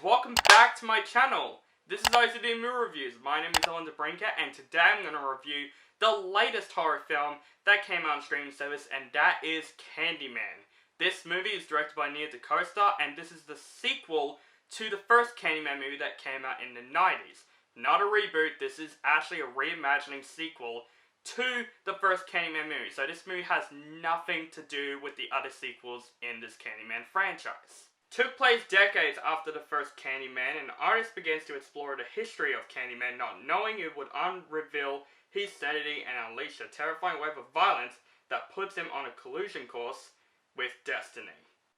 welcome back to my channel. This is OCD Movie Reviews. My name is Brinker, and today I'm going to review the latest horror film that came out on streaming service, and that is Candyman. This movie is directed by Nia DaCosta, and this is the sequel to the first Candyman movie that came out in the 90s. Not a reboot, this is actually a reimagining sequel to the first Candyman movie. So this movie has nothing to do with the other sequels in this Candyman franchise. Took place decades after the first Candyman, and the artist begins to explore the history of Candyman, not knowing it would unreveal his sanity and unleash a terrifying wave of violence that puts him on a collision course with destiny.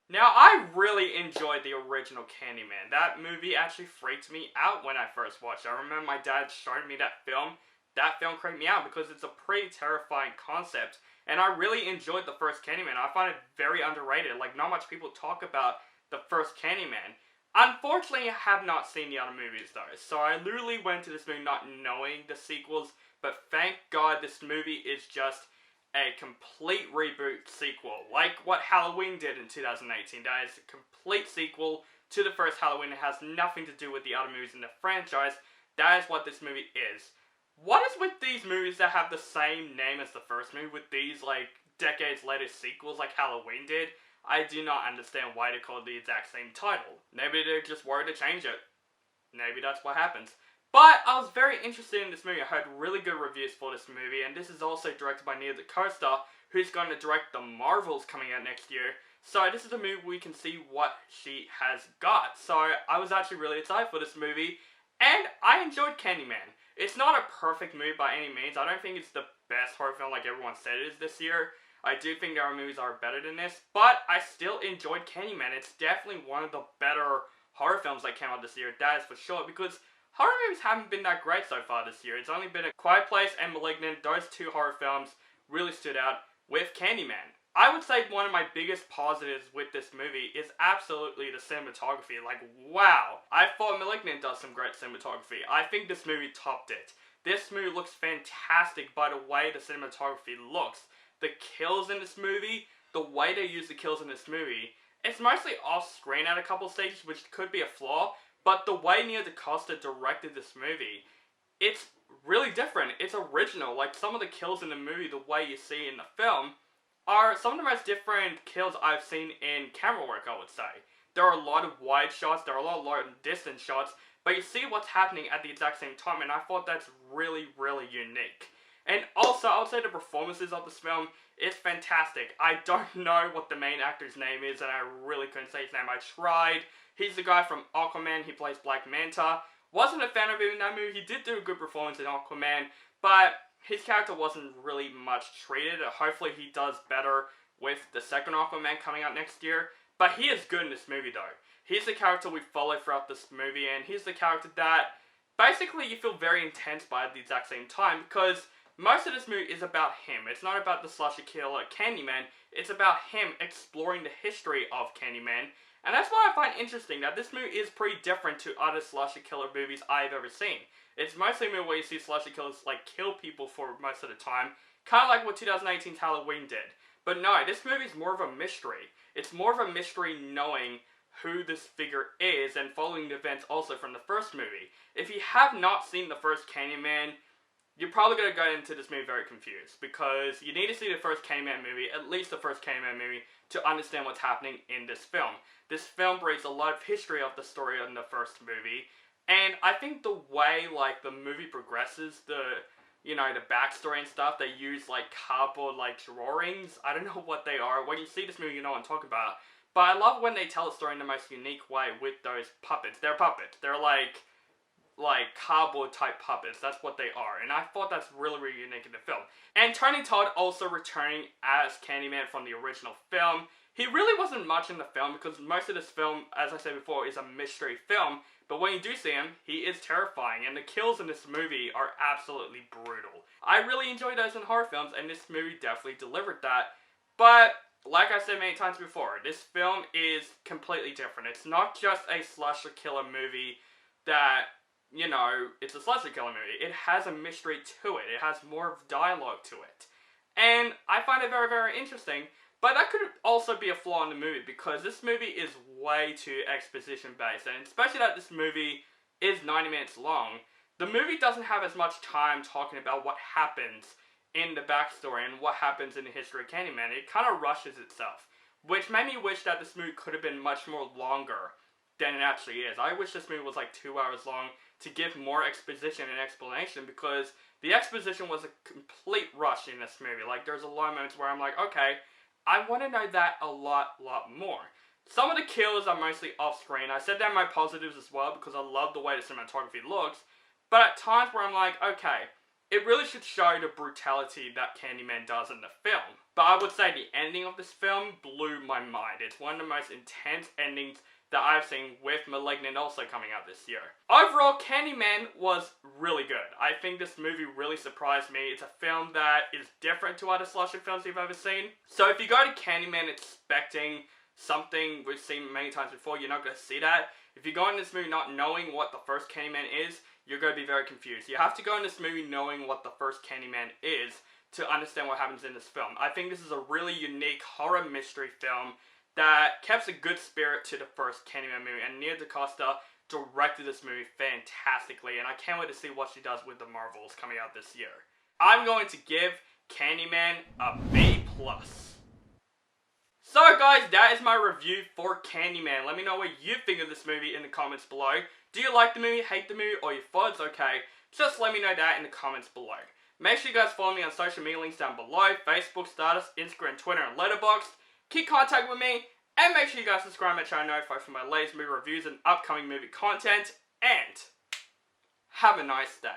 Now, I really enjoyed the original Candyman. That movie actually freaked me out when I first watched it. I remember my dad showing me that film. That film creeped me out because it's a pretty terrifying concept, and I really enjoyed the first Candyman. I find it very underrated. Like, not much people talk about the first Candyman. Unfortunately, I have not seen the other movies though, so I literally went to this movie not knowing the sequels, but thank God this movie is just a complete reboot sequel, like what Halloween did in 2018. That is a complete sequel to the first Halloween. It has nothing to do with the other movies in the franchise. That is what this movie is. What is with these movies that have the same name as the first movie, with these like decades later sequels like Halloween did? I do not understand why they call it the exact same title. Maybe they're just worried to change it. Maybe that's what happens. But I was very interested in this movie. I heard really good reviews for this movie, and this is also directed by Nia DaCosta, who's going to direct the Marvels coming out next year. So this is a movie we can see what she has got. So I was actually really excited for this movie, and I enjoyed Candyman. It's not a perfect movie by any means. I don't think it's the best horror film like everyone said it is this year. I do think there are movies that are better than this, but I still enjoyed Candyman. It's definitely one of the better horror films that came out this year, that is for sure, because horror movies haven't been that great so far this year. It's only been A Quiet Place and Malignant. Those two horror films really stood out with Candyman. I would say one of my biggest positives with this movie is absolutely the cinematography. Like, wow. I thought Malignant does some great cinematography. I think this movie topped it. This movie looks fantastic by the way the cinematography looks. The kills in this movie, the way they use the kills in this movie, it's mostly off-screen at a couple stages, which could be a flaw, but the way Nia DaCosta directed this movie, it's really different. It's original. Like, some of the kills in the movie, the way you see in the film, are some of the most different kills I've seen in camera work, I would say. There are a lot of wide shots, there are a lot of distance shots, but you see what's happening at the exact same time, and I thought that's really, really unique. And also, I would say the performances of this film is fantastic. I don't know what the main actor's name is, and I really couldn't say his name. I tried. He's the guy from Aquaman. He plays Black Manta. Wasn't a fan of him in that movie. He did do a good performance in Aquaman, but his character wasn't really much treated. Hopefully he does better with the second Aquaman coming out next year. But he is good in this movie, though. He's the character we follow throughout this movie, and he's the character that basically you feel very intense by at the exact same time, because most of this movie is about him. It's not about the slasher killer Candyman. It's about him exploring the history of Candyman. And that's what I find interesting, that this movie is pretty different to other slasher killer movies I've ever seen. It's mostly a movie where you see slasher killers like kill people for most of the time, kind of like what 2018's Halloween did. But no, this movie is more of a mystery. It's more of a mystery knowing who this figure is and following the events also from the first movie. If you have not seen the first Candyman, you're probably going to go into this movie very confused, because you need to see the first Candyman movie, at least the first Candyman movie, to understand what's happening in this film. This film brings a lot of history of the story in the first movie, and I think the way, like, the movie progresses, the backstory and stuff, they use, like, cardboard, like, drawings. I don't know what they are. When you see this movie, you know what I'm talking about. But I love when they tell a story in the most unique way with those puppets. They're puppets. They're, like cardboard type puppets. That's what they are, and I thought that's really, really unique in the film. And Todd also returning as Candyman from the original film. He really wasn't much in the film, because most of this film, as I said before, is a mystery film, but when you do see him, he is terrifying, and the kills in this movie are absolutely brutal. I really enjoy those in horror films, and this movie definitely delivered that. But like I said many times before, this film is completely different. It's not just a slasher killer movie that, it's a slasher killer movie. It has a mystery to it. It has more of dialogue to it. And I find it very, very interesting, But that could also be a flaw in the movie, because this movie is way too exposition based, and especially that this movie is 90 minutes long, the movie doesn't have as much time talking about what happens in the backstory and what happens in the history of Candyman. It kind of rushes itself, which made me wish that this movie could have been much more longer than it actually is. I wish this movie was like 2 hours long to give more exposition and explanation, because the exposition was a complete rush in this movie. Like, there's a lot of moments where I'm like, okay, I want to know that a lot more. Some of the kills are mostly off-screen. I said that in my positives as well, because I love the way the cinematography looks. But at times where I'm like, okay, it really should show the brutality that Candyman does in the film. But I would say the ending of this film blew my mind. It's one of the most intense endings that I've seen, with Malignant also coming out this year. Overall, Candyman was really good. I think this movie really surprised me. It's a film that is different to other slasher films you've ever seen. So if you go to Candyman expecting something we've seen many times before, you're not going to see that. If you go in this movie not knowing what the first Candyman is, you're going to be very confused. You have to go in this movie knowing what the first Candyman is to understand what happens in this film. I think this is a really unique horror mystery film that kept a good spirit to the first Candyman movie, and Nia DaCosta directed this movie fantastically, and I can't wait to see what she does with the Marvels coming out this year. I'm going to give Candyman a B+. So guys, that is my review for Candyman. Let me know what you think of this movie in the comments below. Do you like the movie, hate the movie, or you thought it's okay? Just let me know that in the comments below. Make sure you guys follow me on social media links down below: Facebook, Stardust, Instagram, Twitter, and Letterboxd. Keep contact with me, and make sure you guys subscribe to my channel, notified for my latest movie reviews and upcoming movie content, and have a nice day.